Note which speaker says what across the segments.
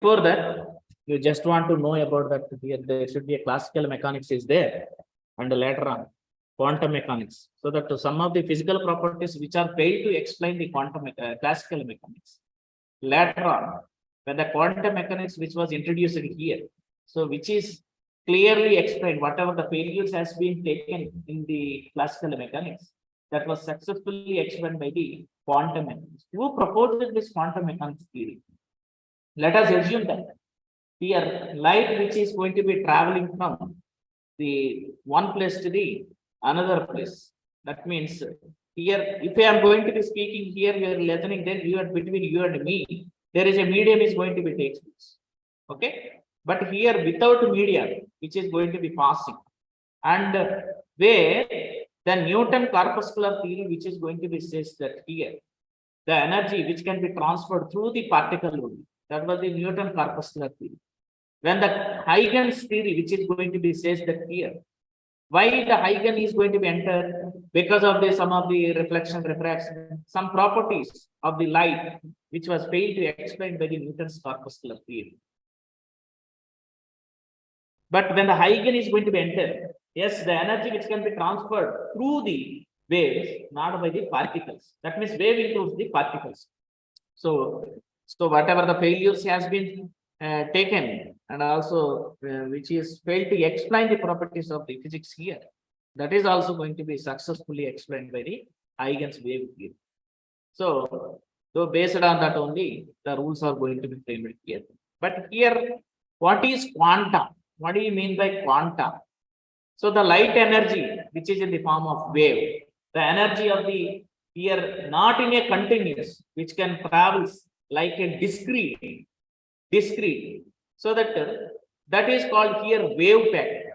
Speaker 1: Before that, you just want to know about that here there should be a classical mechanics is there, and later on quantum mechanics, so that some of the physical properties which are failed to explain the classical mechanics later on, when the quantum mechanics which was introduced here, so which is clearly explained whatever the failures has been taken in the classical mechanics, that was successfully explained by the quantum mechanics. Who proposed this quantum mechanics theory? Let us assume that here light which is going to be traveling from the one place to the another place. That means here, if I am going to be speaking here, you are listening, then you are between you and me, there is a medium is going to be takes place. Okay, but here without medium, which is going to be passing, and where the Newton corpuscular theory, which is going to be says that here the energy which can be transferred through the particle only. That was the Newton corpuscular theory. When the Huygens theory, which is going to be says that here, why the Huygens is going to be entered? Because of the some of the reflection, refraction, some properties of the light, which was failed to explain by the Newton's corpuscular theory. But when the Huygens is going to be entered, yes, the energy which can be transferred through the waves, not by the particles. That means wave includes the particles. So whatever the failures has been taken, and also which is failed to explain the properties of the physics here, that is also going to be successfully explained by the Huygens wave theory. So based on that only, the rules are going to be framed here. But here, what is quantum? What do you mean by quantum? So the light energy, which is in the form of wave, the energy of the here not in a continuous, which can travel like a discrete, so that is called here wave packet.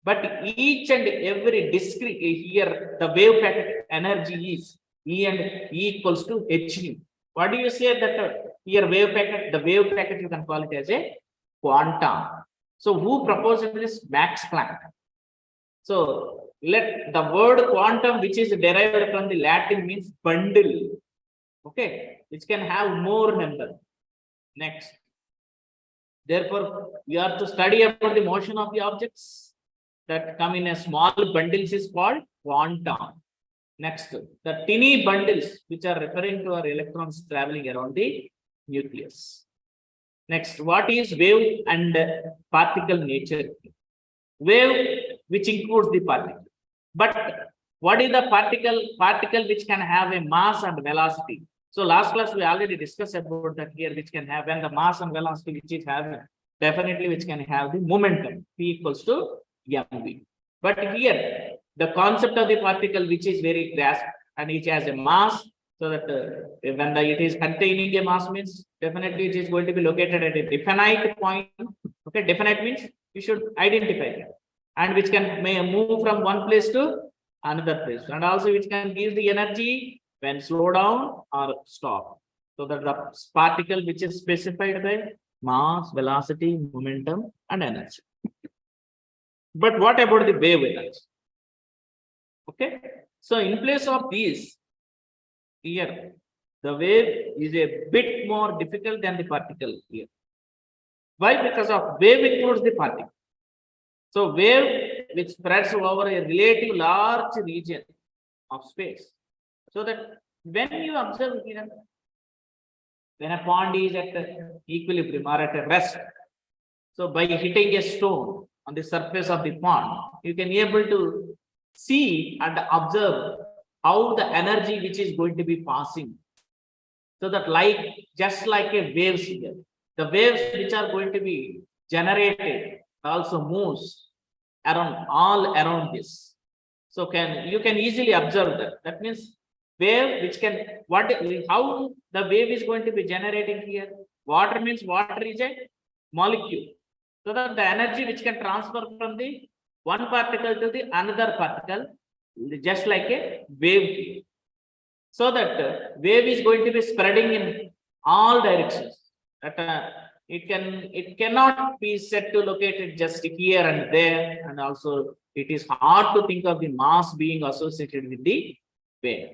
Speaker 1: But each and every discrete here, the wave packet energy is E and E equals to h nu. What do you say that here wave packet? The wave packet you can call it as a quantum. So who proposed this? Max Planck. So let the word quantum, which is derived from the Latin, means bundle. Okay, which can have more number. Next, therefore, we are to study about the motion of the objects that come in a small bundles is called quantum. Next, the tiny bundles, which are referring to our electrons traveling around the nucleus. Next, what is wave and particle nature? Wave, which includes the particle. But what is the particle? Particle which can have a mass and velocity. So last class we already discussed about that here, which can have when the mass and velocity which is having, definitely which can have the momentum P equals to mv. But here the concept of the particle, which is very grasped, and which has a mass, so that when it is containing a mass means definitely it is going to be located at a definite point. Okay, definite means you should identify it, and which may move from one place to another place, and also which can give the energy when slow down or stop. So that the particle which is specified by mass, velocity, momentum, and energy. But what about the wave energy? Okay, so in place of these, here the wave is a bit more difficult than the particle here. Why? Because of wave includes the particle. So wave which spreads over a relatively large region of space. So that when you observe here, when a pond is at equilibrium or at a rest, so by hitting a stone on the surface of the pond, you can be able to see and observe how the energy which is going to be passing. So that just like a waves here, the waves which are going to be generated also moves around all around this. So you can easily observe that. That means wave which can how the wave is going to be generating here. Water means water is a molecule. So that the energy which can transfer from the one particle to the another particle, just like a wave. So that wave is going to be spreading in all directions. That it cannot be said to locate it just here and there, and also it is hard to think of the mass being associated with the wave.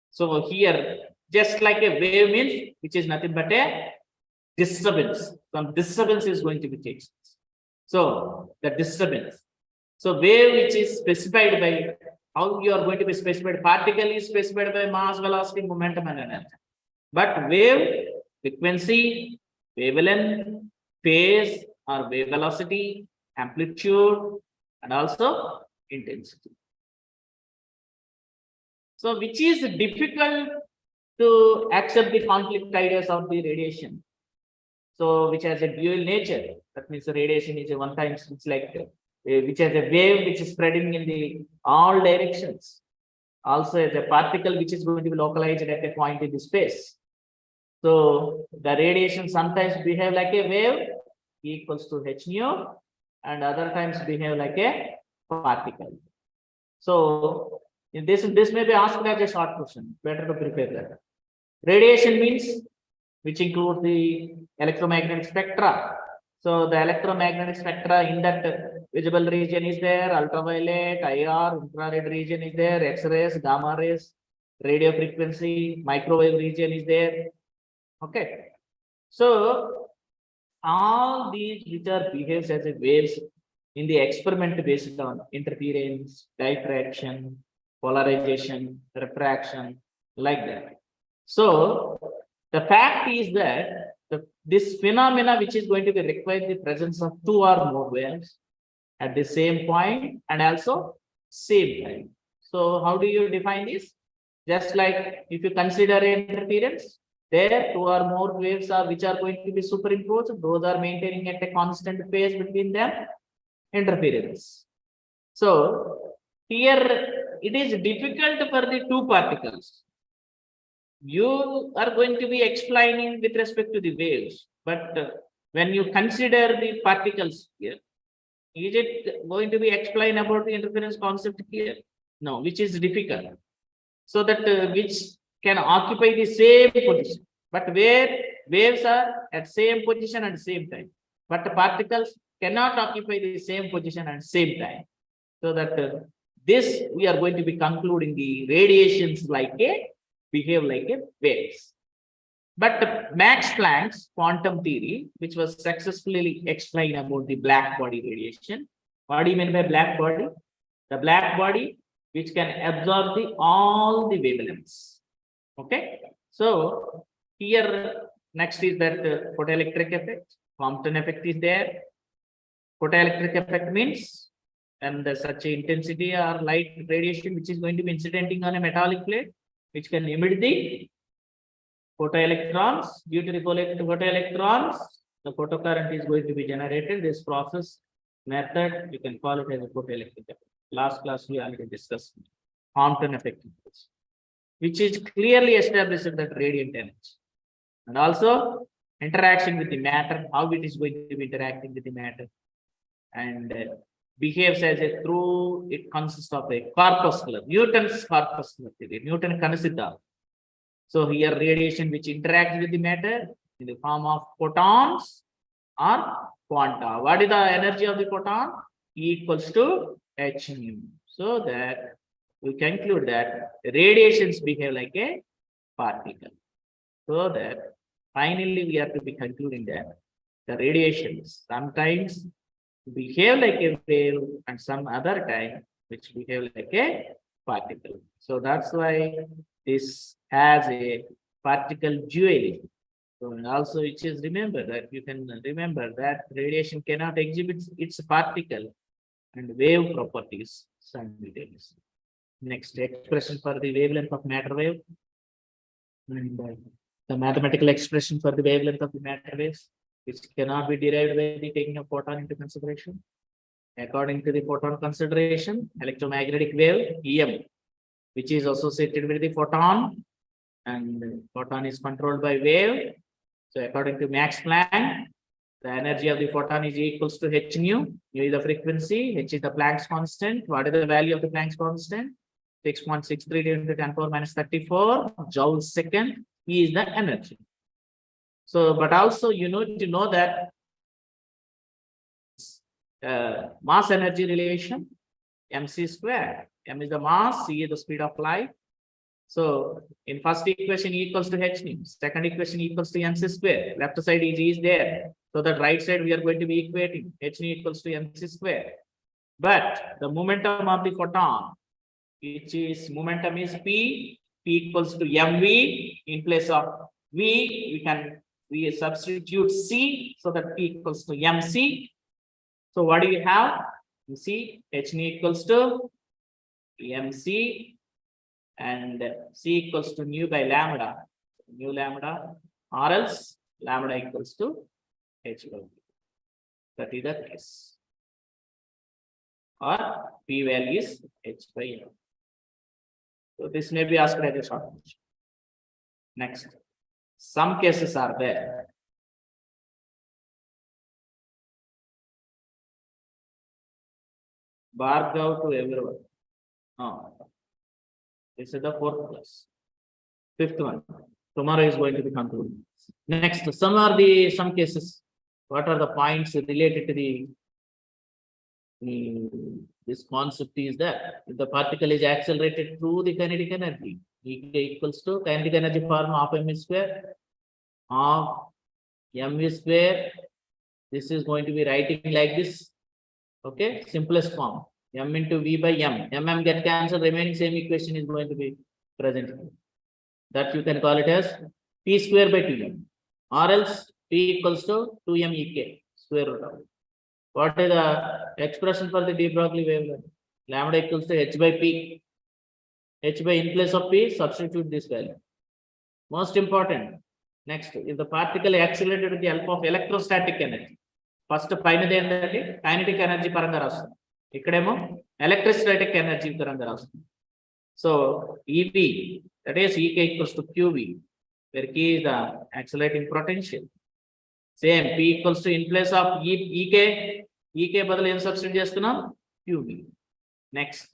Speaker 1: So here, just like a wave means, which is nothing but a disturbance. Some disturbance is going to be taken. So the disturbance. So wave which is specified by how you are going to be specified. Particle is specified by mass, velocity, momentum, and energy. But wave frequency, wavelength, phase or wave velocity, amplitude, and also intensity. So which is difficult to accept the conflict ideas of the radiation. So which has a dual nature. That means the radiation is a one time, it's like which has a wave which is spreading in the all directions. Also as a particle which is going to be localized at a point in the space. So the radiation sometimes behave like a wave equals to h nu, and other times behave like a particle. So in this may be asked as a short question. Better to prepare that. Radiation means which includes the electromagnetic spectra. So the electromagnetic spectra in that visible region is there, ultraviolet, IR, infrared region is there, X-rays, gamma rays, radio frequency, microwave region is there. Okay. So all these which are behaves as a waves in the experiment based on interference, diffraction, polarization, refraction, like that. So the fact is that this phenomena which is going to be required the presence of two or more waves at the same point and also same time. So how do you define this? Just like if you consider interference, there two or more waves are which are going to be superimposed, those are maintaining at a constant phase between them, interference. So here it is difficult for the two particles. You are going to be explaining with respect to the waves, but when you consider the particles here, is it going to be explained about the interference concept here? No, which is difficult. So that which can occupy the same position, but where waves are at same position at the same time, but the particles cannot occupy the same position at the same time. So that this we are going to be concluding the radiations like a behave like a waves. But Max Planck's quantum theory, which was successfully explained about the black body radiation. What do you mean by black body? The black body which can absorb all the wavelengths. Okay. So here next is that photoelectric effect. Compton effect is there. Photoelectric effect means and such intensity or light radiation which is going to be incidenting on a metallic plate, which can emit the photoelectrons. Due to the photoelectrons, the photocurrent is going to be generated. This process method, you can call it as a photoelectric effect. Last class we already discussed Compton effect, which is clearly established that radiant energy. And also interaction with the matter, how it is going to be interacting with the matter. And behaves as a through, it consists of a corpuscular, Newton's corpuscular theory, Newton Kanasiddha. So here radiation which interacts with the matter in the form of photons or quanta. What is the energy of the photon? E equals to h nu. So that we conclude that radiations behave like a particle. So that finally we have to be concluding that the radiations sometimes behave like a wave and some other time which behave like a particle. So that's why this has a particle duality. So and also which is remember that you can remember that radiation cannot exhibit its particle and wave properties simultaneously. Next expression for the wavelength of matter wave and the mathematical expression for the wavelength of the matter waves, which cannot be derived by the taking of photon into consideration. According to the photon consideration, electromagnetic wave EM, which is associated with the photon, and photon is controlled by wave. So according to Max Planck, the energy of the photon is equals to h nu. Nu is the frequency, h is the Planck's constant. What is the value of the Planck's constant? 6.63 into 10 power minus 34 joules second. E is the energy. So, but also you need to know that mass energy relation, mc square. M is the mass, c is the speed of light. So in first equation E equals to h nu, second equation equals to mc square. Left side is there. So that right side we are going to be equating h nu equals to mc square. But the momentum of the photon, which is momentum is P equals to mv. In place of V, we substitute C, so that P equals to mc. So what do you have? You see h nu equals to mc and C equals to nu by lambda, or else lambda equals to h by v. That is the case. Or P value is h by m. So this may be asked as a short question. Next, some cases are there. Bhargav to everyone. Oh, this is the fourth class. Fifth one. Tomorrow is going to be concluded. Next, some cases. What are the points related to the this concept is that if the particle is accelerated through the kinetic energy, E equals to kinetic energy form of m square of m square. This is going to be writing like this. Okay, simplest form. M into V by M. MM get cancelled, remaining same equation is going to be present. That you can call it as P square by 2M. Or else P equals to 2M EK square root of. What is the expression for the de Broglie wavelength? Lambda equals to h by P. H by in place of P, substitute this value. Most important. Next, if the particle accelerated with the help of electrostatic energy. First, పైనది ఏంటంటే kinetic energy పరంగా రాస్తుంది. ఇక్కడేమో electrostatic energy పరంగా రాస్తుంది. So EV, that is EK equals to QV, where K is the accelerating potential. Same P equals to in place of EK బదులు ఏం substitute చేస్తున్నాం? QV. Next,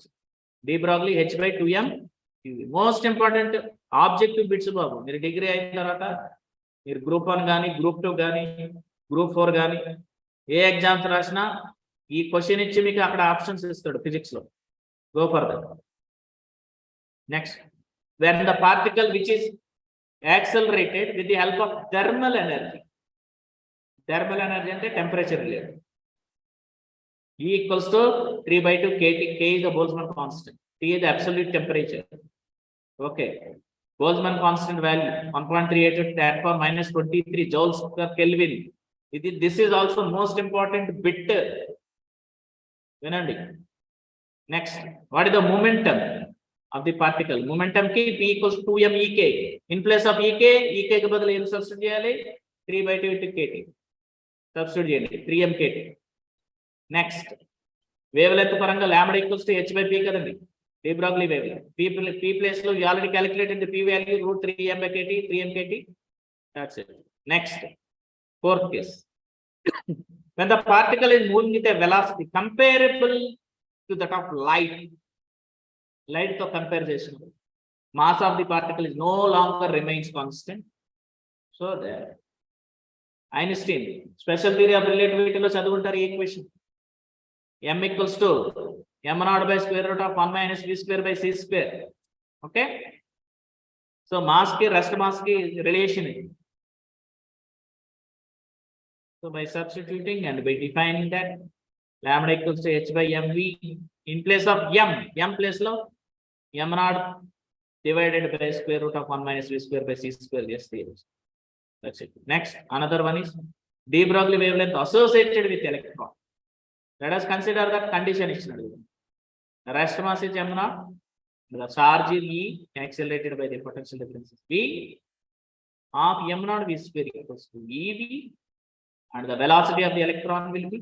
Speaker 1: de Broglie h by 2m QV. Most important objective bits బాబు. మీరు degree అయిన తర్వాత మీరు group 1 కానీ group 2 కానీ గ్రూప్ 4 కానీ ఏ ఎగ్జామ్స్ రాసినా ఈ క్వశ్చన్ ఇచ్చి మీకు అక్కడ ఆప్షన్స్ ఇస్తాడు ఫిజిక్స్ లో. Go for that. Next, when the particle which is accelerated with the help of thermal energy అంటే temperature related, E equals to 3 by 2 kT. K is the Boltzmann constant, T is the absolute temperature. Okay, Boltzmann constant value 1.38 to 10 power minus 23 joules per Kelvin. This is also most important bit. Next, what is the momentum of the particle? Momentum K, P equals to 2m EK. In place of EK కి బదులు ఏం substitute చేయాలి? 3 by 2 into KT. Substitute చేయండి, 3m KT. Next, wave length పరంగా lambda equals to h by p కదండి, de Broglie wavelength. P place లో you already calculated the P value √3m by KT, 3m KT. That's it. Next, fourth case. When the particle is moving with a velocity comparable to that of light to comparison, mass of the particle is no longer remains constant. So there, Einstein special theory of relativity లో చదువుకుంటారు ఈ equation. M equals to m naught by square root of 1 minus v square by c square. Okay, so mass ki rest mass ki relation is. So by substituting and by defining that, lambda equals to h by mv. In place of m place lo m naught divided by square root of 1 minus v square by c square. Yes, that's it. Next, another one is de Broglie wavelength associated with electron. Let us consider that condition. The rest mass is m naught, the charge is E accelerated by the potential difference V of m naught v square equals to EV, and the velocity of the electron will be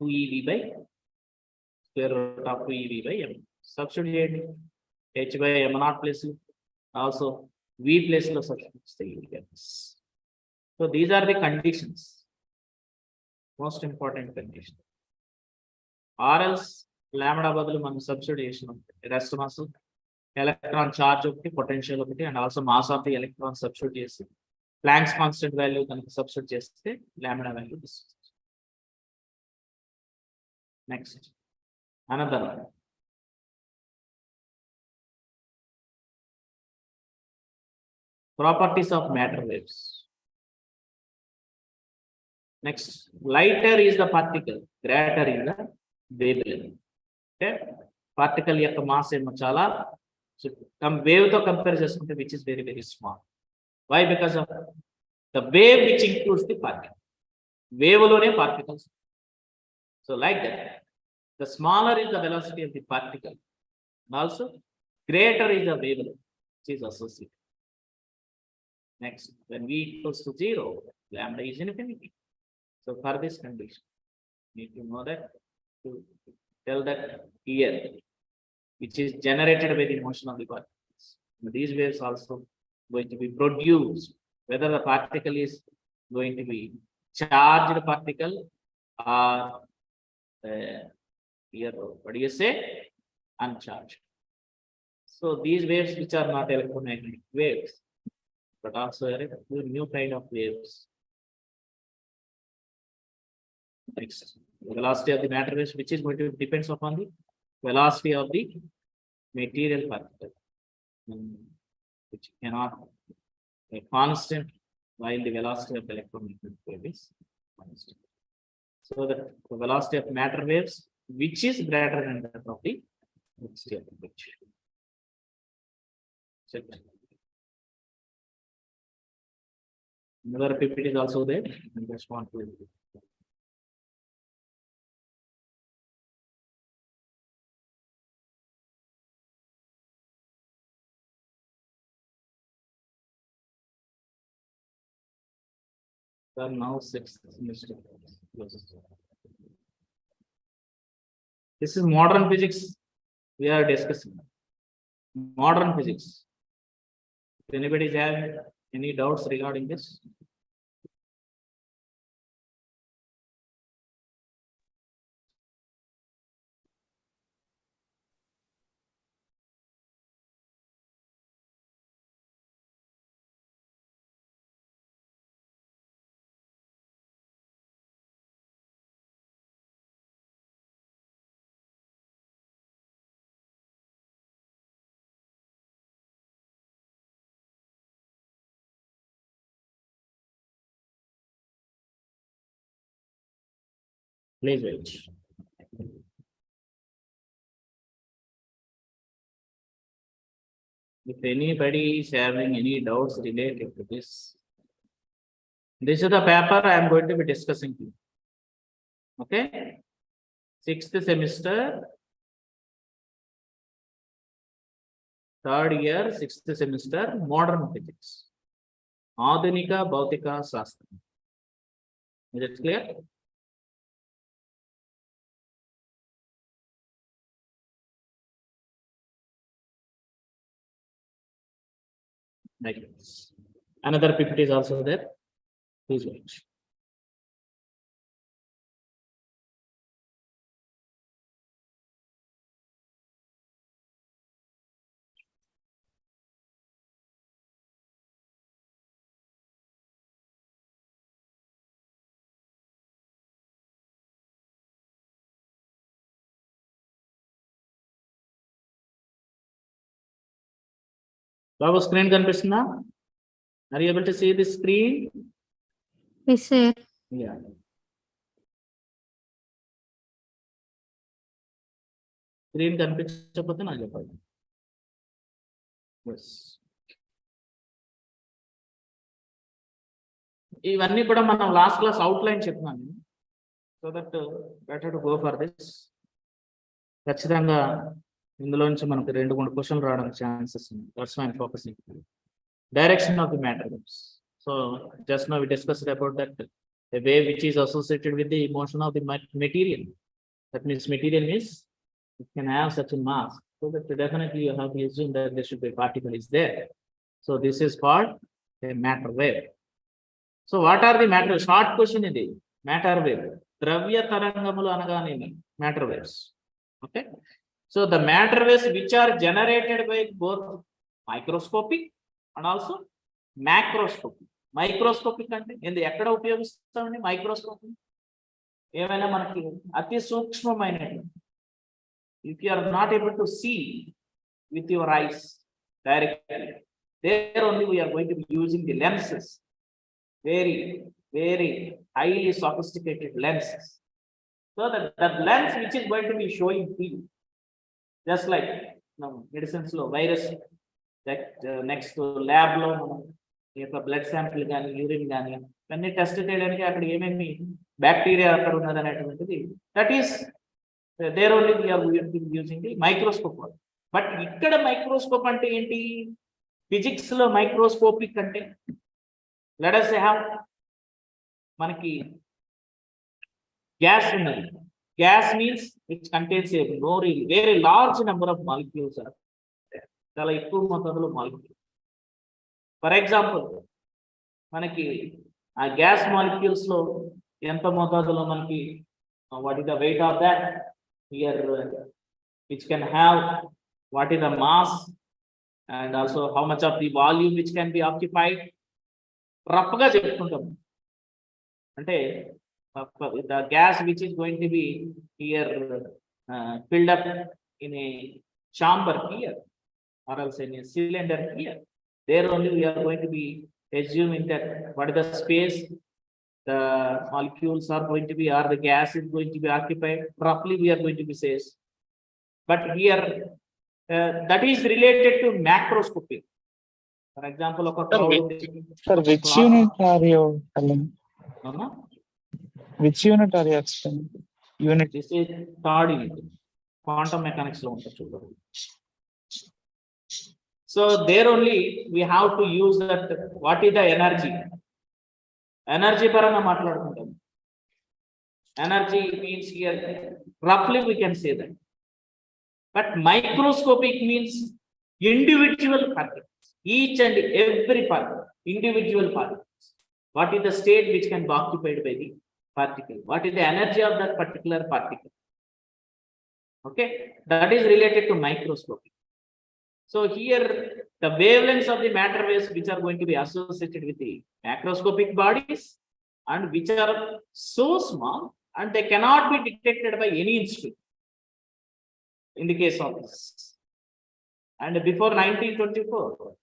Speaker 1: 2ev by square root of 2ev by m. Substitute h by m naught place, also v place lo substitute. So these are the conditions, most important condition. Or else lambda బదులు మనం substitute చేసినాం, rest mass, electron charge ఒకటి, potential ఒకటి, and also mass of the electron substitute చేసి planks constant value కనుక substitute చేస్తే lambda value. Next, another Properties of matter waves. Next, lighter is the particle, greater is the wavelength. Okay, particle యొక్క mass ఏమో చాలా wave తో compare చేసుకుంటే which is very very small. Why? Because of the wave which includes the particle. Wave లోనే particles. So like that, the smaller is the velocity of the particle, and also greater is the wavelength which is associated. Next, when v equals to 0, lambda is infinity. So for this condition, need to know that, to tell that here, which is generated by the motion of the particles. These waves also going to be produced, whether the particle is going to be charged particle or here, what do you say? Uncharged. So these waves which are not electromagnetic waves, but also a new kind of waves. Next, the velocity of the matter waves, which is going to depends upon the velocity of the material particle, which cannot be constant, while the velocity of electromagnetic wave is constant. So the velocity of matter waves, which is greater than that of the velocity of the pitch. Another PPT is also there. I just want to. Now 6th semester. This is modern physics we are discussing. Modern physics. If anybody is having any doubts regarding this? Please wait. If anybody is having any doubts related to this is the paper I am going to be discussing to you. Okay, 6th semester, 3rd year, 6th semester, modern physics. Adhunika Bhautika Shastra. Is it clear? Like this. Another PPT is also there. Please watch. Babu, screen కనిపిస్తుందా? Are you able to see the screen?
Speaker 2: Yes, sir.
Speaker 1: Yeah. Screen కనిపించకపోతే నాకు చెప్పండి. Yes. ఇవన్నీ కూడా మనం last class outline చెప్పినాను. So that better to go for this. ఖచ్చితంగా ఇందులో నుంచి మనకు 2-3 క్వశ్చన్లు రావడానికి ఛాన్సెస్ ఉంది. That's why I am focusing. Direction of the matter waves. So just now we discussed about that a wave which is associated with the motion of the material. That means material means it can have such a mass. So that definitely you have to assume that there should be a particle is there. So this is called a matter wave. So what are the matter? Short question in the matter wave. Dravya tarangamuలు అనగానేమి? Matter waves. Okay. So the matter waves which are generated by both microscopic and also macroscopic. Microscopic అంటే ఏంది ఎక్కడ ఉపయోగిస్తామండి microscope? ఏమైనా మనకి అతి సూక్ష్మమైనది. If you are not able to see with your eyes directly, There only we are going to be using the lenses, very, very highly sophisticated lenses. So that lens which is going to be showing field, just like medicines lo virus that next to lab lo blood sample gaani urine gaani అన్ని test చేయడానికి అక్కడ ఏమేమి bacteria అక్కడ ఉన్నది అనేటువంటిది that is there only we are using the microscope. But ఇక్కడ microscope అంటే ఏంటి? ఫిజిక్స్ లో మైక్రోస్కోపిక్ అంటే లెట్ us have మనకి గ్యాస్ ఉన్నది. Gas means it contains a very large number of molecules are there. చాలా ఎక్కువ మొత్తంలో మాలిక్యూల్. ఫర్ ఎగ్జాంపుల్ మనకి ఆ గ్యాస్ మాలిక్యూల్స్ లో ఎంత మోతాదులో మనకి what is the weight of that here which can have what is the mass and also how much of the volume which can be occupied rough గా చెప్పుకుంటాం. అంటే the gas which is going to be here filled up in a chamber here or else in a cylinder here, there only we are going to be assuming that what is the space the molecules are going to be or the gas is going to be occupied, roughly we are going to be says. But here that is related to macroscopy. For example,
Speaker 3: sir, which unit are you telling? Which unit are you explaining? Unit.
Speaker 1: This is third unit. Quantum mechanics lo unta chudu. So there only we have to use that what is the energy. Energy paranga maatladukuntam. Energy means here roughly we can say that. But microscopic means individual particles. Each and every particle, individual particles. What is the state which can be occupied by the particle? What is the energy of that particular particle? Okay, that is related to microscopy. So here the wavelengths of the matter waves which are going to be associated with the macroscopic bodies and which are so small and they cannot be detected by any instrument in the case of this. And before 1924,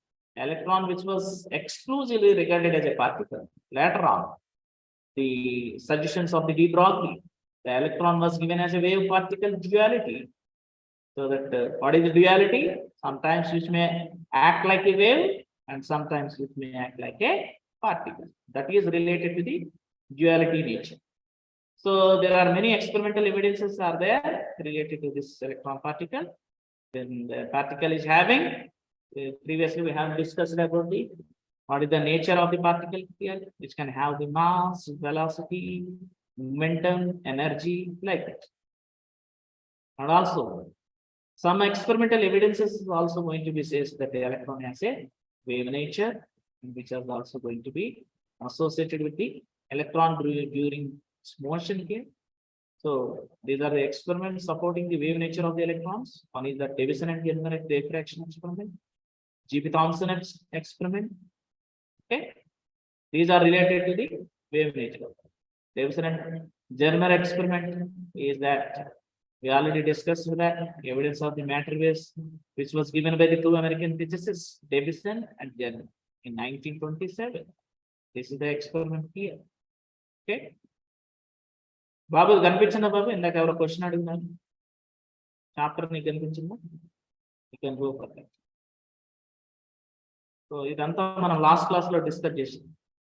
Speaker 1: electron which was exclusively regarded as a particle, later on the suggestions of the de Broglie, the electron was given as a wave particle duality. So that what is the duality? Sometimes which may act like a wave and sometimes which may act like a particle. That is related to the duality nature. So there are many experimental evidences are there related to this electron particle. Then the particle is having previously we have discussed about the what is the nature of the particle here, which can have the mass, velocity, momentum, energy, like that. And also some experimental evidences is also going to be says that the electron has a wave nature, which is also going to be associated with the electron during its motion here. So these are the experiments supporting the wave nature of the electrons. One is the Davison and Germer diffraction experiment, G.P. Thomson experiment. Okay, these are related to the wave nature. Davison and Germer experiment is that we already discussed that evidence of the matter waves, which was given by the two American physicists, Davison and Germer, in 1927. This is the experiment here. Okay. బాబు కనిపించిందా బాబు? ఇందాక ఎవరో question అడుగుతున్నారు. Chapter నీకు కనిపించిందా? You can go for that. So ఇదంతా మనం last class లో discuss చేసాం.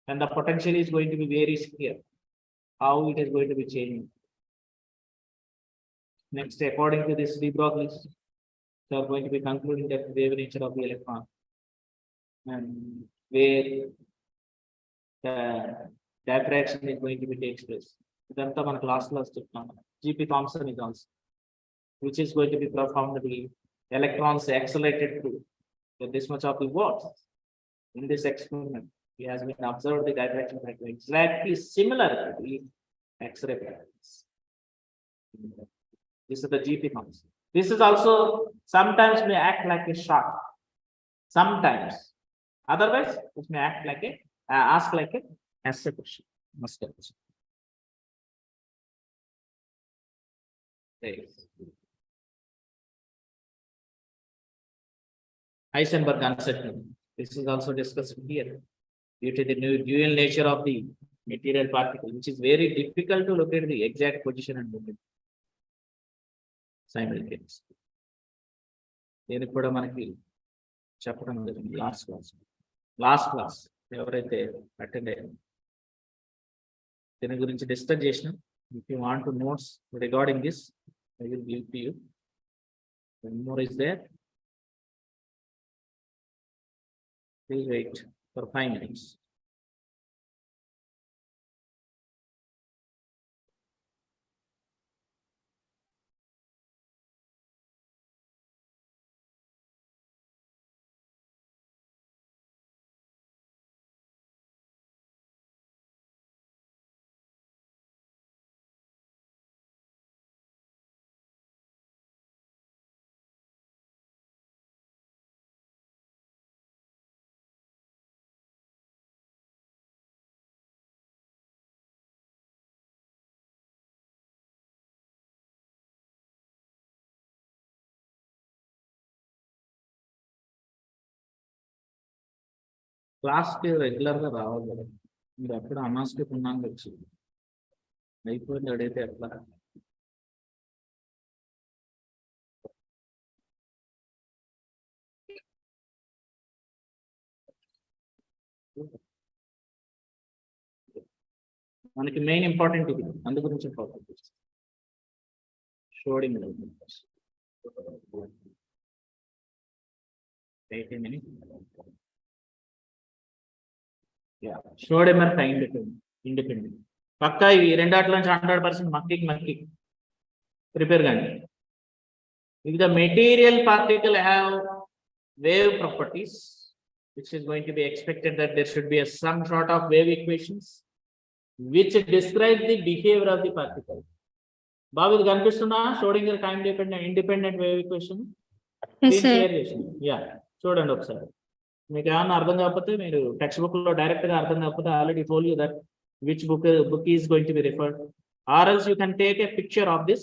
Speaker 1: And the potential is going to be very clear how it is going to be changing. Next, according to this de Broglie, they are going to be concluding that the wave nature of the electron and where the diffraction is going to be takes place. ఇదంతా మన class చెప్తాము. G.P. Thomson is also, which is going to be performed the electrons accelerated through this much of the watts. In this experiment, he has been observed the diffraction pattern exactly similar to the X-ray patterns. This is the G.P. Thomson. This is also sometimes may act like a shock. Sometimes, otherwise, it may act like a ask like a essay question. Must have. Heisenberg concept. This is also discussed here. Due to the dual nature of the material particle, which is very difficult to locate the exact position and movement simultaneously. దీనికి కూడా మనకి చెప్పడం జరిగింది last class ఎవరైతే attend అయ్యారు దీని గురించి discuss చేసినాం. If you want to notes regarding this I will give to you. One more is there. Please wait for 5 minutes. క్లాస్కి రెగ్యులర్గా రావాలి కదా, మీరు అప్పుడు అనాస్టిక్ ఉన్నాను వచ్చి అయిపోయింది అడిగితే ఎట్లా? మనకి మెయిన్ ఇంపార్టెంట్ ఇది, అందు గురించి ఇంపార్టెంట్ షోడింగ్. షోడెమర్ టైం ఇండిపెండెంట్ పక్కా ఇవి రెండాట్ల నుంచి 100% మక్కి ప్రిపేర్ కానీ. If the material particle have wave properties, which is going to be expected that there should be some sort of wave equations which describe the behavior of the particle. బాబు ఇది కనిపిస్తుందా? షోడింగర్ time independent wave equation చూడండి ఒకసారి. మీకు ఏమన్నా అర్థం కాకపోతే మీరు text book లో డైరెక్ట్ గా అర్థం కాకపోతే already told you that which book is going to be referred, or else you can take a picture of this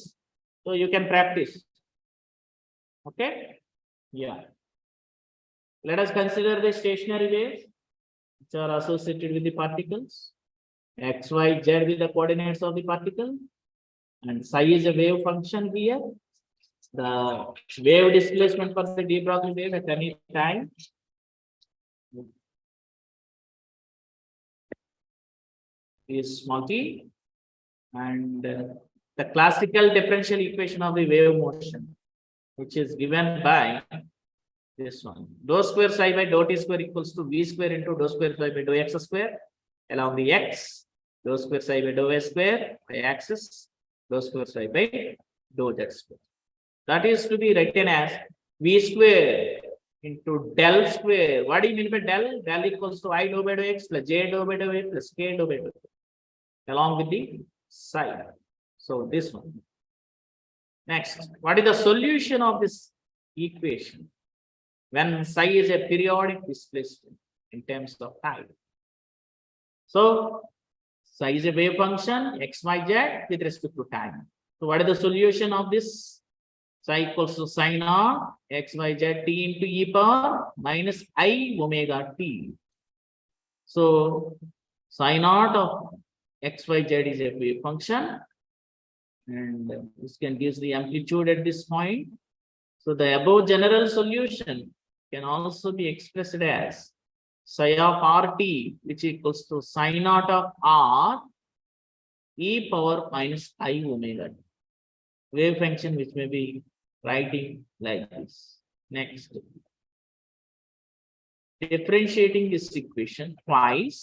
Speaker 1: so you can practice. Okay, yeah, let us consider the stationary waves which are associated with the particles. X, Y, Z with the coordinates of the particle, and psi is a wave function here. The wave displacement for the de Broglie wave at any time is small t, and the classical differential equation of the wave motion, which is given by this one: dou square psi by dou t square equals to v square into dou square psi by dou x square along the x, dou square psi by dou s square by axis, dou square psi by dou z square. That is to be written as v square into del square. What do you mean by del? Del equals to I dou by dou x plus j dou by dou a plus k dou by dou along with the psi. So this one. Next, what is the solution of this equation when psi is a periodic displacement in terms of time? So psi is a wave function x, y, z with respect to time. So what is the solution of this? Psi equals to sin of x, y, z t into e power minus I omega t. So sin naught of x, y, z is a wave function, and this can give the amplitude at this point. So the above general solution can also be expressed as psi of rt, which equals to sin naught of r e power minus I omega t. Wave function which may be writing like this. Next, differentiating this equation twice.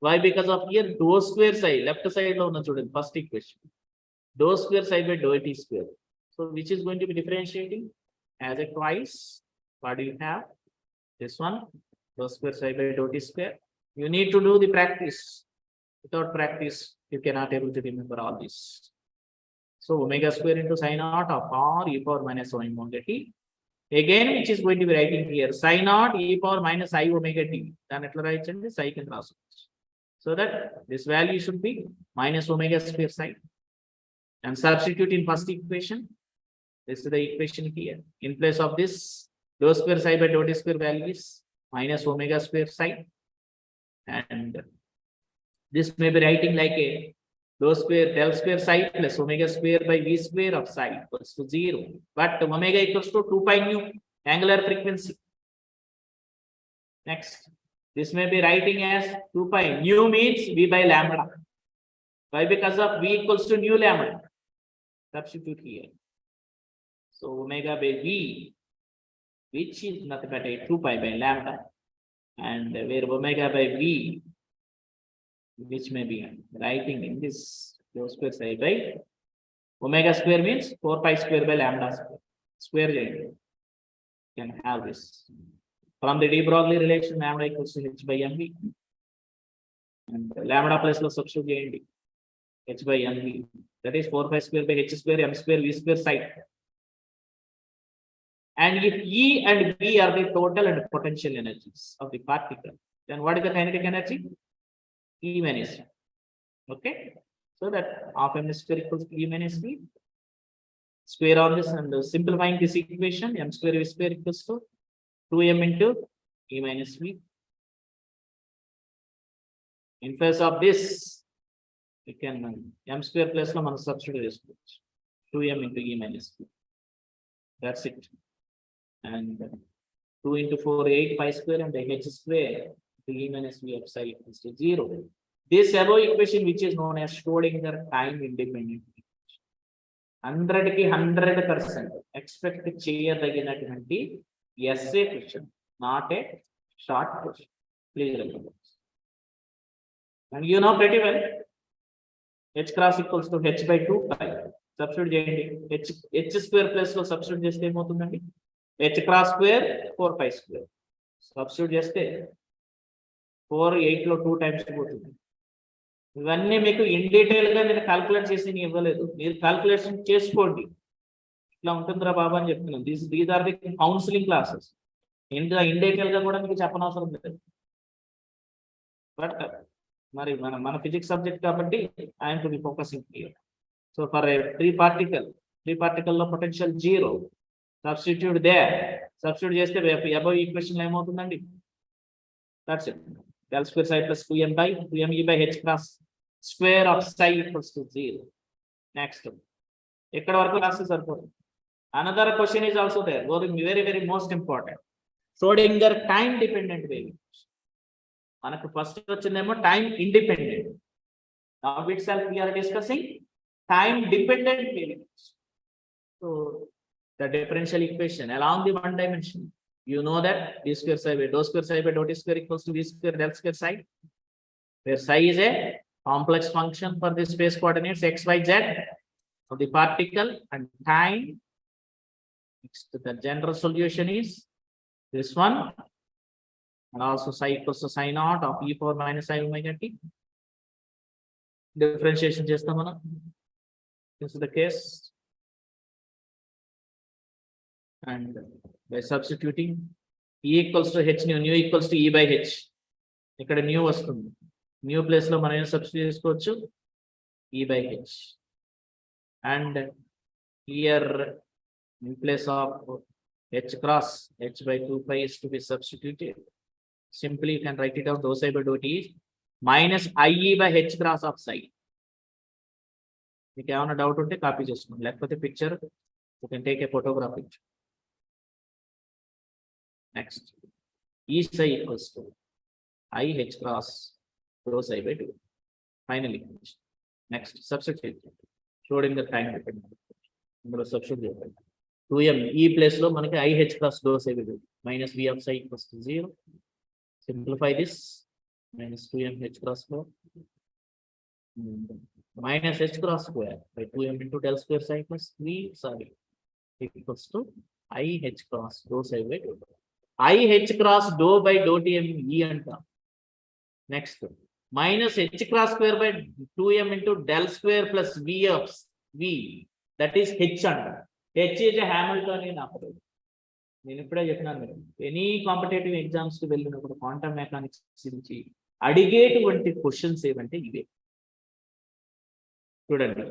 Speaker 1: Why? Because of here dou square psi left side lo unna chudandi first equation, dou square psi by dou t square. So which is going to be differentiating as a twice? What do you have? This one, dou square psi by dou t square. You need to do the practice. Without practice you cannot able to remember all this. So omega square into sin naught of r e power minus omega t. Again, which is going to be writing here sin naught e power minus I omega t. Then it will write in the psi can cross. So that this value should be minus omega square psi. And substitute in first equation. This is the equation here. In place of this, dou square psi by dou t square value is minus omega square psi, and this may be writing like a rho square del square psi plus omega square by v square of psi equals to 0. But omega equals to 2 pi nu, angular frequency. Next, this may be writing as 2 pi. Nu means v by lambda. Why? Because of v equals to nu lambda. Substitute here. So omega by v, which is nothing but a 2 pi by lambda, and where omega by v, which may be writing in this rho square psi by omega square means 4 pi square by lambda square. Square you can have this. From the de Broglie relation, lambda equals to h by mv. And lambda plus lo substitute చేయండి. H by mv. That is 4 pi square by h square m square v square psi. And if E and V are the total and potential energies of the particle, then what is the kinetic energy? E minus V. Okay. So that half m square equals to E minus V. Square on this and simplifying this equation, m square v square equals to 2m into E minus V. In face of this, we can m square plus lo మనం substitute 2m into E minus V. That's it. And 2 into 4, 8 pi square, and the h square to E minus V of psi equals to 0. This above equation, which is known as Schrodinger time independent equation, 100 ki 100% expect చేయదగినటువంటి essay question, not a short question. Please remember. And you know pretty well, h cross equals to h by 2 pi. Substitute చేయండి. h square plus లో substitute చేస్తే ఏమవుతుందండి? h cross square 4 pi square. Substitute చేస్తే 4 8 లో 2 times పోతుంది. ఇవన్నీ మీకు in detail గా నేను క్యాల్కులేట్ చేసి ఇవ్వలేదు, మీరు క్యాల్కులేషన్ చేసుకోండి. ఇట్లా ఉంటుందిరా బాబా అని చెప్తున్నాను. These are the counselling classes. In detail గా కూడా మీకు చెప్పనవసరం లేదు. బట్ మరి మన ఫిజిక్స్ సబ్జెక్ట్ కాబట్టి I'm to be focusing here. So for a free particle లో పొటెన్షియల్ 0. Substitute there. Substitute చేస్తే above equation ఏమవుతుందండి? That's it. Del square psi plus 2m by 2me by h cross square of psi equals to 0. Next. ఇక్కడ వరకు రాస్తే సరిపోతుంది. Another question is also there. Very, very most important. Schrodinger time dependent wave. మనకు first వచ్చిందేమో time independent. Now itself we are discussing time dependent wave. So the differential equation along the one dimension, you know that d square psi by dou square psi by dou t square equals to v square del square psi, where psi is a complex function for the space coordinates x, y, z of the particle and time. Next, the general solution is this one, and also psi equals to psi naught of e power minus I omega t. Differentiation చేస్తాం మనం. This is the case. And by substituting E equals to h nu equals to E by h. ఇక్కడ new వస్తుంది. New place లో మనం substitute చేసుకోవచ్చు E by h. And here in place of h cross h by 2 pi is to be substituted. Simply you can write it down, dou psi by dou t minus IE by h cross of psi. మీకు ఏమైనా doubt ఉంటే copy చేసుకోండి, లేకపోతే picture you can take a photograph picture. Next, E psi equals to I h cross rho psi by 2. Finally, next substitute. Schrodinger time dependent. Substitute 2m E place lo manaki I h cross rho psi by 2 minus V of psi equals to 0. Simplify this. Minus 2m h cross 4 minus h cross square by 2m into del square psi plus V equals to I h cross rho psi by 2. I h cross dou by dou t m E అంటాం. Next, minus h cross square by 2m into del square plus V of V, that is h అంటాం. H is a Hamiltonian operator. నేను ఇప్పుడే చెప్పినాను మీరు any competitive exams కి వెళ్ళినప్పుడు quantum mechanics గురించి అడిగేటువంటి క్వశ్చన్స్ ఏమంటే ఇవే. చూడండి,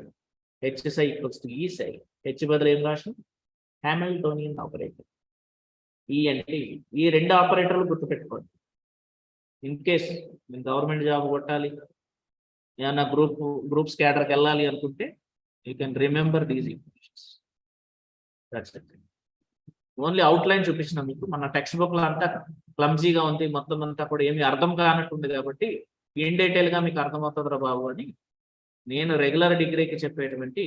Speaker 1: h psi equals to E psi. H బదులు ఏం రాసిన? Hamiltonian operator. ఈ అంటే ఈ 2 ఆపరేటర్లు గుర్తుపెట్టుకోండి. ఇన్ కేస్ మీరు గవర్నమెంట్ జాబ్ కొట్టాలి, ఏమన్నా గ్రూప్స్ క్యాడర్కి వెళ్ళాలి అనుకుంటే you can remember these informations. That's it. Only outline చూపించిన మీకు. మన టెక్స్ట్ బుక్ లో అంతా క్లమ్జీగా ఉంది, మొత్తం అంతా కూడా ఏమి అర్థం కానట్టుంది కాబట్టి ఇన్ డీటెయిల్ గా మీకు అర్థమవుతుందిరా బాబు అని నేను రెగ్యులర్ డిగ్రీకి చెప్పేటువంటి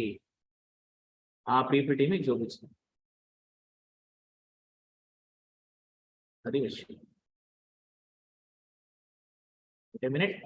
Speaker 1: ఆ పీపీటీ మీకు చూపించాను. అది విషయం. A minute.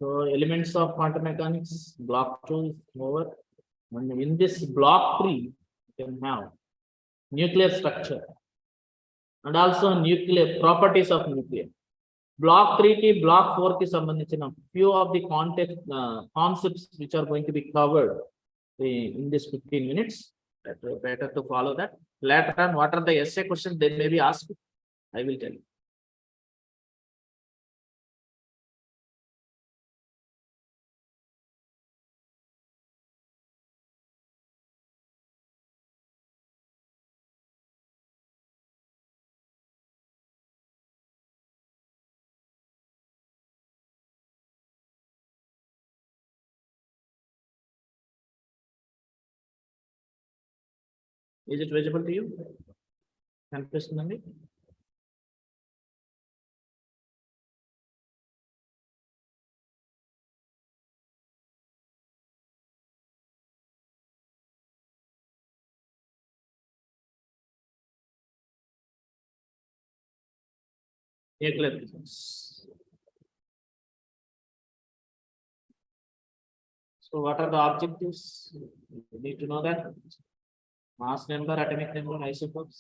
Speaker 1: So elements of quantum mechanics, block 2 is over. And in this block 3, you can have nuclear structure and also nuclear properties of nuclear. Block 3 ki block 4 ki sambandhinchina few of the concepts which are going to be covered in this 15 minutes. Better to follow that. Later on, what are the essay questions they may be asked, I will tell you. Is it visible to you? కనిపిస్తుందండి? Nuclear physics. So what are the objectives? You need to know that. Mass number, atomic number, isotopes,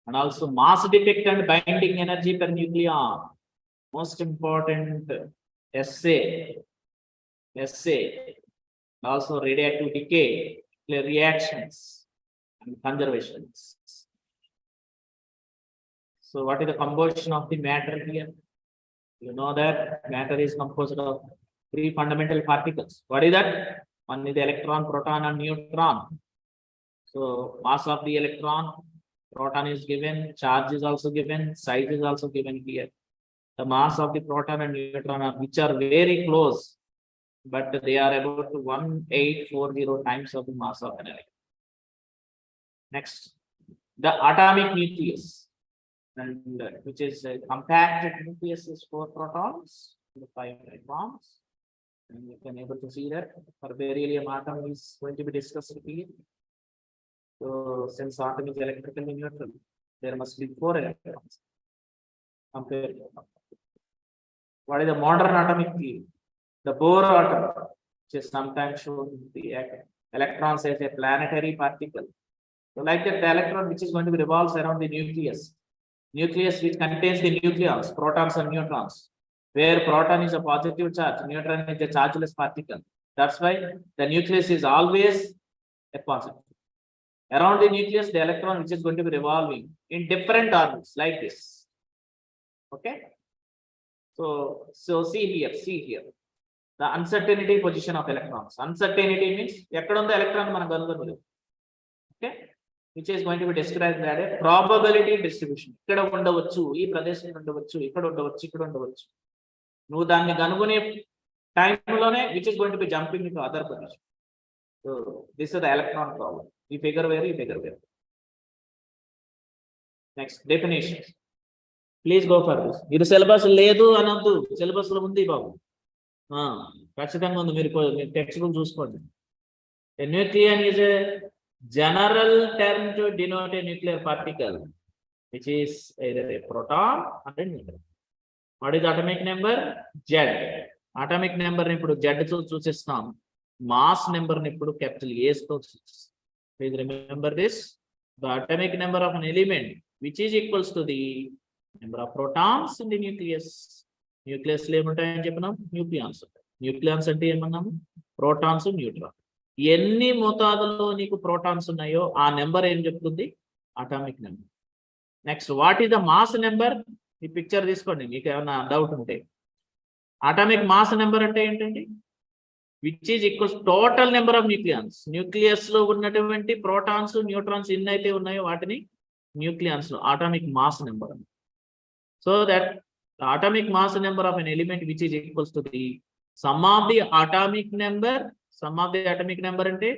Speaker 1: and also mass defect and binding energy per nucleon. Most important essay. Also radioactive decay, nuclear reactions, and conservations. So what is the composition of the matter here? You know that matter is composed of 3 fundamental particles. What is that? One is the electron, proton, and neutron. So mass of the electron, proton is given, charge is also given, size is also given here. The mass of the proton and neutron are, which are very close, but they are about 1840 times of the mass of an electron. Next, the atomic nucleus, and which is a compacted nucleus, is 4 protons, 5 electrons, and you can able to see that for beryllium atom is going to be discussed here. So since atom is electrically neutral, there must be 4 electrons. Compare. What is the modern atomic key? The Bohr atom, which is sometimes shown the electrons as a planetary particle. So like that, the electron which is going to be revolves around the nucleus. Nucleus which contains the nucleons, protons and neutrons. Where proton is a positive charge, neutron is a chargeless particle. That's why the nucleus is always a positive. Around the nucleus, the electron which is going to be revolving in different orbits like this. Okay. So see here. The uncertainty position of electrons. Uncertainty means ekkada undo electron manaku kanugonalevu. Okay. Which is going to be described as a probability distribution. Ikkada undavachchu, ee pradesham undavachchu, ikkada undavachchu. Nu danni kanugone time lone which is going to be jumping into other position. So this is the electron problem. You figure where. Next, definition. Please go for this. Your syllabus ledu anaddu. Syllabus lo undi babu. ఖచ్చితంగా ఉంది. మీరు text book చూసుకోండి. A nucleon is a general term to denote a nuclear particle which is either a proton or a neutron. What is atomic number? Z. Atomic number ni ippudu Z తో చూసిస్తాం. Mass number ni ippudu capital A తో చూసిస్తాం. Please remember this. The atomic number of an element which is equals to the number of protons in the nucleus. Nucleus లో ఏముంటాయని చెప్పినాం? Nucleons. Nucleons అంటే ఏమన్నాము? Protons, neutron. ఎన్ని మోతాదులో నీకు protons ఉన్నాయో ఆ number ఏం చెప్తుంది? Atomic number. Next, what is the mass number? ఈ పిక్చర్ తీసుకోండి మీకు ఏమైనా డౌట్ ఉంటే. అటామిక్ మాస్ నెంబర్ అంటే ఏంటండి? Which is equals total number of nucleons. Nucleus లో ఉన్నటువంటి ప్రోటాన్స్, న్యూట్రాన్స్ ఎన్ని అయితే ఉన్నాయో వాటిని న్యూక్లియాన్స్ లో atomic mass number. So that atomic mass number of an element which is equals to the some of the atomic number. Some of the atomic number అంటే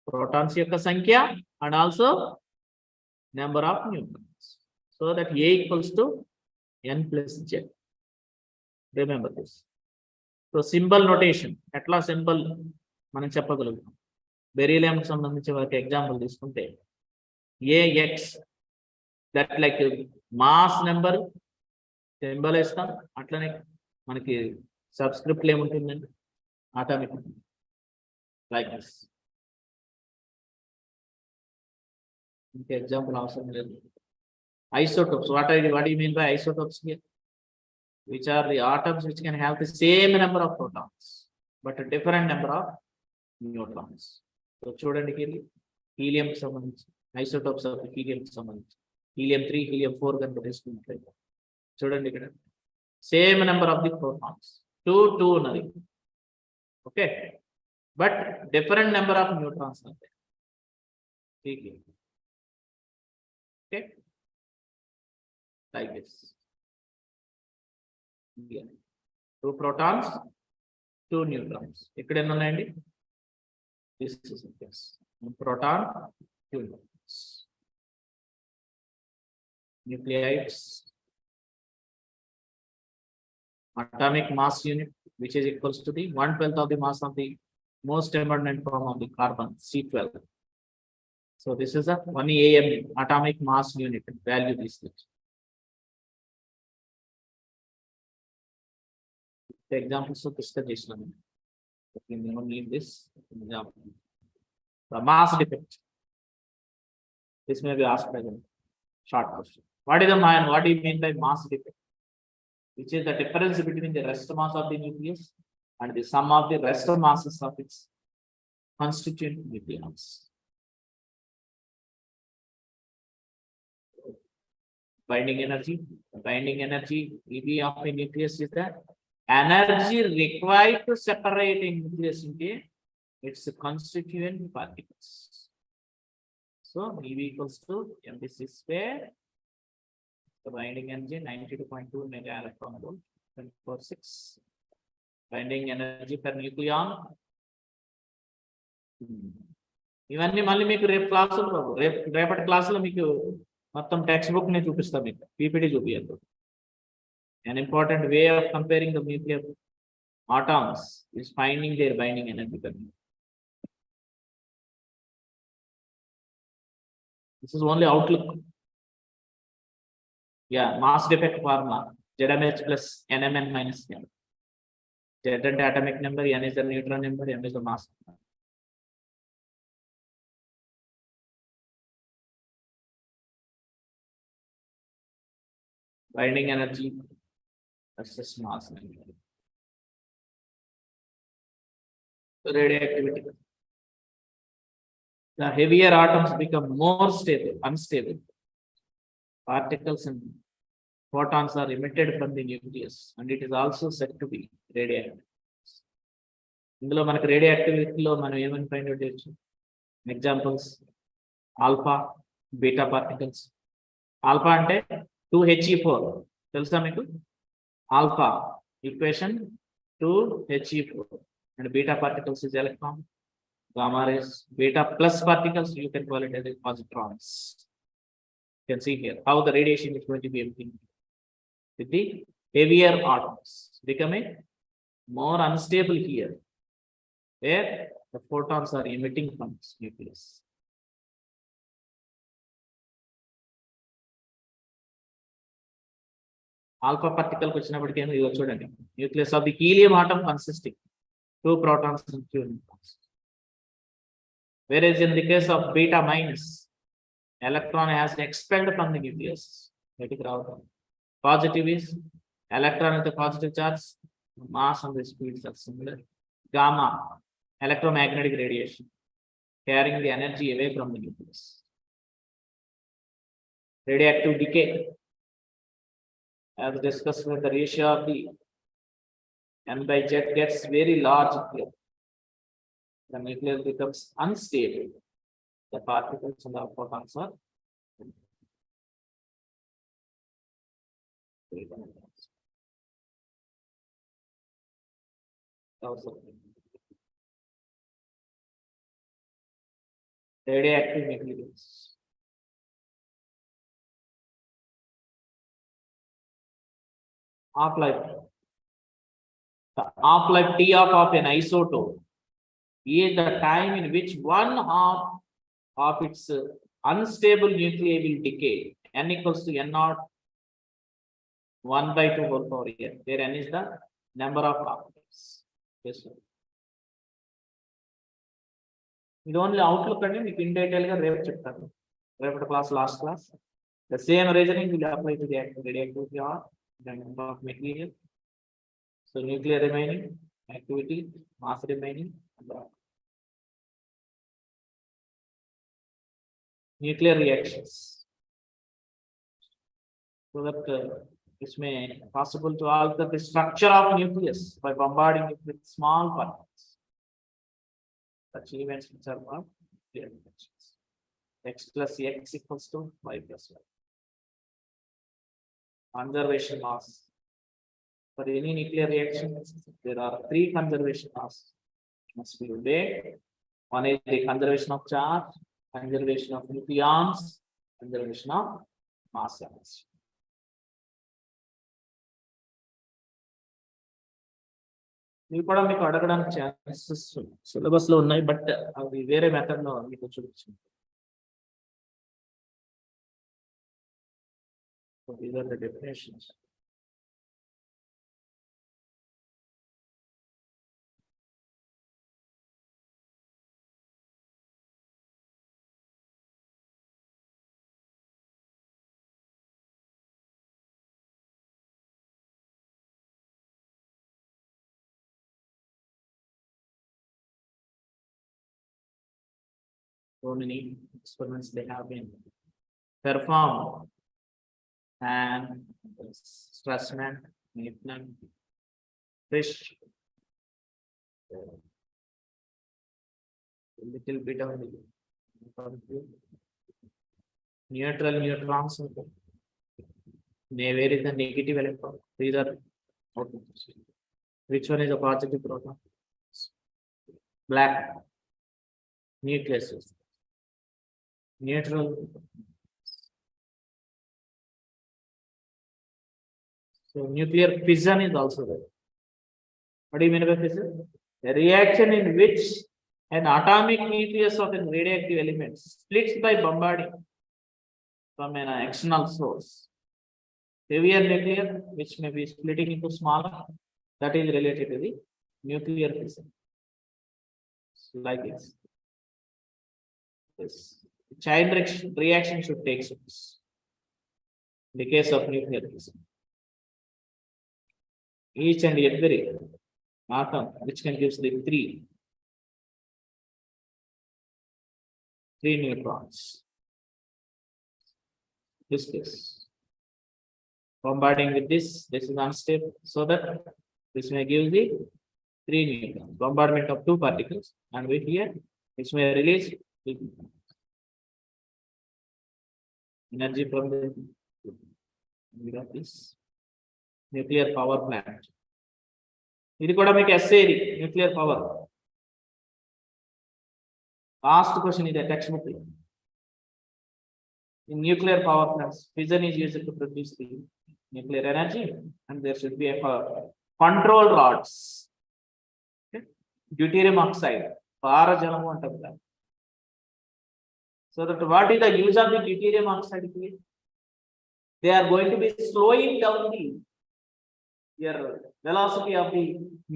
Speaker 1: protons యొక్క సంఖ్య and also number of neutrons. So that A equals to n plus Z. Remember this. So symbol notation ఎట్లా symbol మనం చెప్పగలుగుతాం. Beryllium కి సంబంధించి ఒక example తీసుకుంటే AX, that like mass number symbol ఇస్తాం. అట్లనే మనకి సబ్స్క్రిప్ట్ ఏముంటుందండి? Atomic like this. ఇంకా ఎగ్జాంపుల్ అవసరం లేదు. Isotopes. What do you mean by isotopes here? Which are the atoms which can have the same number of protons but a different number of neutrons. So చూడండి helium కి సంబంధించి isotopes of helium కి సంబంధించి helium-3, helium-4 కనుక తీసుకున్నట్లయితే చూడండి ఇక్కడ same number of the protons 2 ఉన్నది. Okay, but different number of neutrons అంటే. Okay, like this. Yeah. 2 protons, 2 neutrons. ఇక్కడ ఎన్ని ఉన్నాయండి? This is yes. 1 proton, 2 neutrons. Nucleides. Atomic mass unit which is equals to the 1/12 of the mass of the most abundant form of the carbon, C12. So this is a 1 AMU, atomic mass unit value this thing. The examples of discuss we don't need this example. The mass defect. This may be asked by them. Short question. What is the man? What do you mean by mass defect? Which is the difference between the rest mass of the nucleus and the sum of the rest masses of its constituent nucleons. Binding energy. The binding energy EB of a nucleus is the energy required to separate a nucleus into its constituent particles. So EB equals to mc square. The binding energy 92.2 mega electron volt, 24/6. Binding energy per nucleon. ఇవన్నీ మళ్ళీ మీకు రేపు క్లాసులు బాబు, రేపటి క్లాసులో మీకు మొత్తం text book ని చూపిస్తాం. మీకు PPT చూపియద్దు. An important way of comparing the nuclear atoms is finding their binding energy. This is only outlook. Yeah, mass defect formula ZMH plus NMN minus M. Z is the atomic number, N is the neutron number, M is the mass number. Binding energy versus mass number. Radioactivity. The heavier atoms become more unstable. Particles and photons are emitted from the nucleus, and it is also said to be radioactive. ఇందులో మనకు రేడియోయాక్టివిటీలో మనం ఏమని find out చేయొచ్చు? Examples alpha, beta particles. Alpha అంటే 2He4 తెలుసా మీకు? Alpha equation 2He4 and beta particles is electron. Gamma rays, beta plus particles, you can call it as positrons. You can see here how the radiation is going to be emitting with the heavier atoms becoming more unstable here, where the photons are emitting from this nucleus. Alpha particle వచ్చినప్పటికీ ఇదిగో చూడండి, nucleus of the helium atom consisting 2 protons and 2 neutrons. Whereas in the case of beta minus, electron has expelled from the nucleus. బయటికి రావడం. Positive is electron with a positive charge, mass and the speeds are similar. Gamma, electromagnetic radiation, carrying the energy away from the nucleus. Radioactive decay, as discussed with the ratio of the n by z gets very large here. The nucleus becomes unstable. The particles and the photons are radioactive nucleus. Half-life. The half-life T of an isotope is the time in which one half of its unstable nuclei will decay. N equals to n naught 1 by 2 whole power n, where n is the number of half-lives. Yes, sir. ఇది only outlook అండి, మీకు in detail గా రేపు చెప్తాను, రేపటి class, last class. The same reasoning will apply to the radioactivity or the number of material. So nuclear remaining, activity, mass remaining, nuclear reactions. So that this may possible to alter the structure of nucleus by bombarding it with small particles. Such events which are called nuclear reactions. X plus X equals to Y plus Y. Conservation laws. For any nuclear reaction, there are 3 conservation laws must be obeyed. One is the conservation of charge, conservation of nucleons, conservation of mass levels. ఇవి కూడా మీకు అడగడానికి chances syllabus లో ఉన్నాయి, but అవి వేరే method లో మీకు చూపించింది. These are the definitions. So many experiments they have been performed, and Strassman, Maitland, Fish, a little bit of neutral neutrons. Where is the negative electron? These are outputs. Which one is a positive proton? Black nucleus. Neutral. So nuclear fission is also there. What do you mean by fission? A reaction in which an atomic nucleus of a radioactive element splits by bombarding from an external source. Heavier nuclear, which may be splitting into smaller, that is related to the nuclear fission. So like this. This chain reaction should take place in the case of nuclear fission. Each and every atom which can give the three neutrons. This case bombarding with this is unstable, so that this may give the 3 neutrons. Bombardment of 2 particles, and with here which may release energy from the this nuclear power plant. ఇది కూడా మీకు SA, nuclear power. Last question ఇది textbook. In nuclear power plants, fission is used to produce the nuclear energy, and there should be a control rods. Okay? Deuterium oxide, పారజలము అంటారు కదా. So that what is the use of the deuterium oxide? They are going to be slowing down the your velocity of the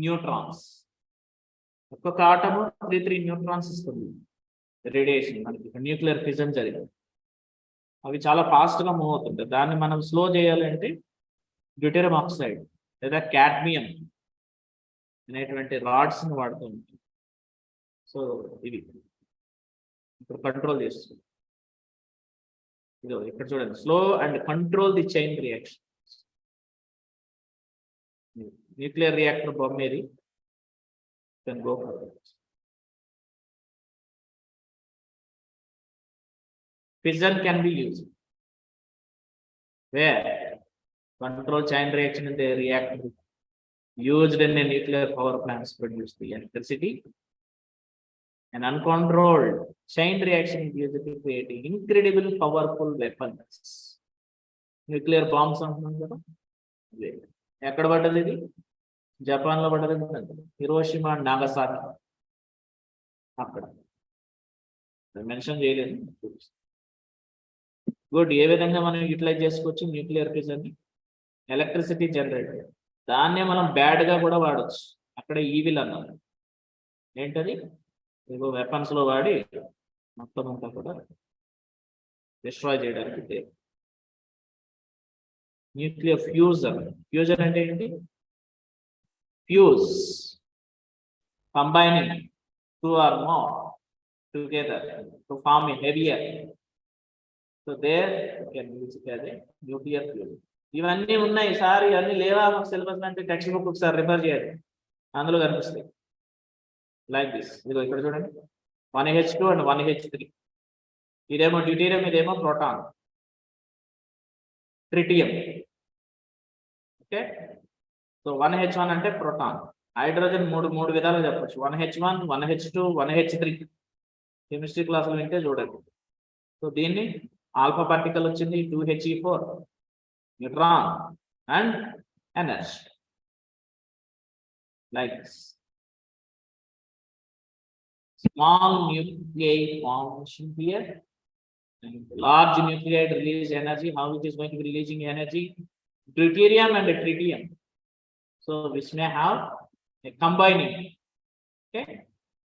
Speaker 1: neutrons. ఒక్కొక్క atom 3 neutrons ఇస్తుంది radiation మనకి nuclear fission జరిగింది. అవి చాలా fast గా move అవుతుంటాయి. దాన్ని మనం స్లో చేయాలంటే డ్యూటెరియం ఆక్సైడ్ లేదా క్యాడ్మియం అనేటువంటి రాడ్స్ ని వాడుతూ ఉంటాం. సో ఇవి ఇప్పుడు కంట్రోల్ చేస్తుంది. ఇదో ఇక్కడ చూడండి, slow and control the chain reaction. Nuclear reactor బొమ్మ ఏది, can go for that. Fission can be used where control chain reaction in the reactor used in a nuclear power plants produce the electricity. An uncontrolled chain reaction is used to create incredible powerful weapons. Nuclear bombs అంటున్నాం కదా, ఎక్కడ పడ్డది ఇది? Japan లో పడ్డది, Hiroshima and Nagasaki. అక్కడ mention చేయలేదు. Good. ఏ విధంగా మనం యూటిలైజ్ చేసుకోవచ్చు న్యూక్లియర్ ఫిజన్? Electricity generator. దాన్నే మనం బ్యాడ్ గా కూడా వాడచ్చు. అక్కడ ఈవిల్ అన్నారు. ఏంటది? ఏదో వెపన్స్ లో వాడి మొత్తం అంతా కూడా డిస్ట్రాయ్ చేయడానికి. Nuclear fusion. ఫ్యూజన్ అంటే ఏంటి? Fuse, combining 2 or more together to form a heavier. So there you can use it as a nuclear fuel. ఇవన్నీ ఉన్నాయి సార్, ఇవన్నీ లేవా మాకు సిలబస్ అంటే టెక్స్ట్ బుక్ ఒకసారి రిఫర్ చేయాలి, అందులో కనిపిస్తాయి. Like this. ఇదిగో ఇక్కడ చూడండి, 1H2 అండ్ 1H3. ఇదేమో డ్యూటీరియం, ఇదేమో proton. Tritium. Okay. So 1H1 అంటే ప్రోటాన్. హైడ్రోజన్ మూడు విధాలుగా చెప్పచ్చు. 1H1, 1H2, 1H3. కెమిస్ట్రీ క్లాసులు వింటే చూడండి. సో దీన్ని ఆల్ఫా పార్టికల్ వచ్చింది, 2He4, neutron and energy. Like small nuclei formation here, and large nuclei release energy. How it is going to be releasing energy? Deuterium and tritium. So which may have a combining. Okay.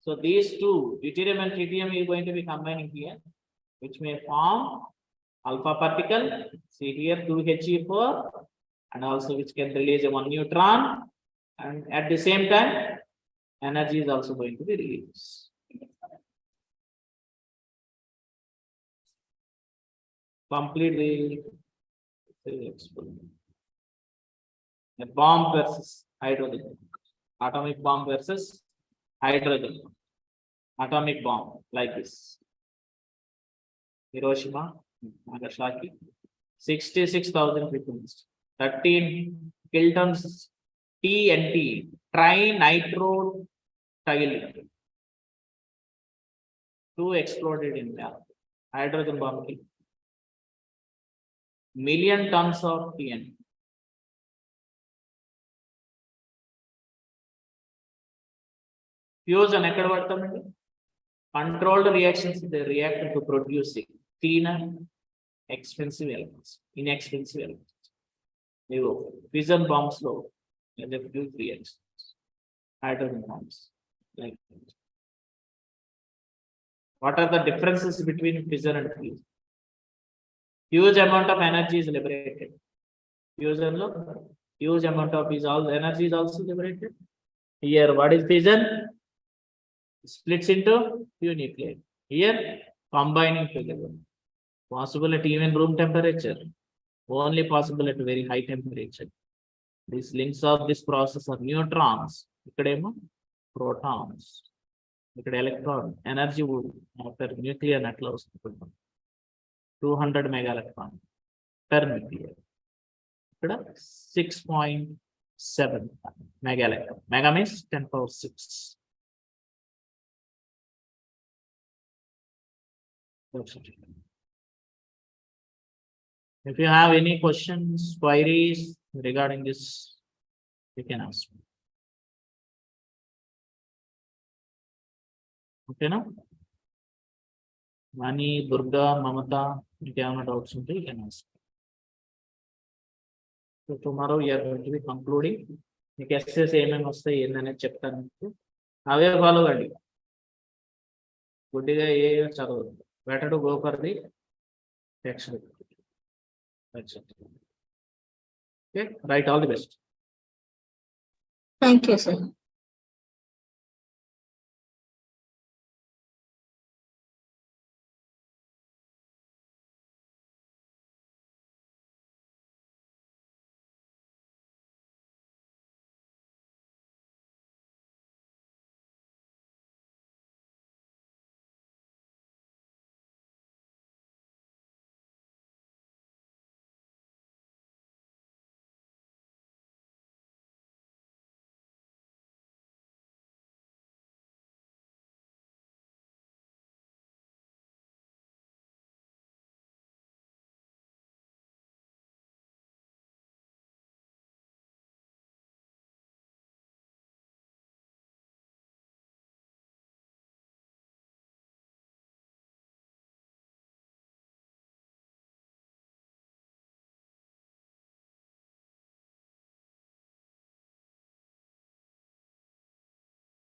Speaker 1: So these two, deuterium and tritium, is going to be combining here, which may form alpha particle. See here, 2He4, and also which can release 1 neutron, and at the same time energy is also going to be released. Complete the experiment. A bomb versus hydrogen. Atomic bomb versus hydrogen. Atomic bomb like this. Hiroshima, Nagasaki, 66,000 people. 13 kilotons TNT, trinitro-toluene. 2 exploded in there. Hydrogen bomb. Million tons of TNT. Fusion ఎక్కడ పడతామండి? Controlled reactions they react to producing cleaner, expensive elements, inexpensive elements. Fission bombs low and the fuse reactions. Hydrogen bombs. Like that. What are the differences between fission and fusion? Huge amount of energy is liberated. Fusion low, huge amount of energy is also liberated. Here, what is fission? Splits into few nuclei. Here, combining together. Possible at even room temperature. Only possible at very high temperature. These links of this process are neutrons. Ikkademo protons. Ikkada electron. Energy would after nuclear networks. 200 mega electron per nuclear. Ikkada 6.7 mega electron. Mega means 10^6. If you have any questions, queries regarding this, you can ask me. Okay, no? Mani, Durga, Mamata, if you have doubts, you can ask. So tomorrow we are going to be concluding. మీకు SS ఏమేమి వస్తాయి ఏందనేది చెప్తాను మీకు. అవే follow కండి. గుడ్డిగా ఏ చదవదు. Better to go for the textbook. That's it. Okay, write all the best.
Speaker 2: Thank you, sir.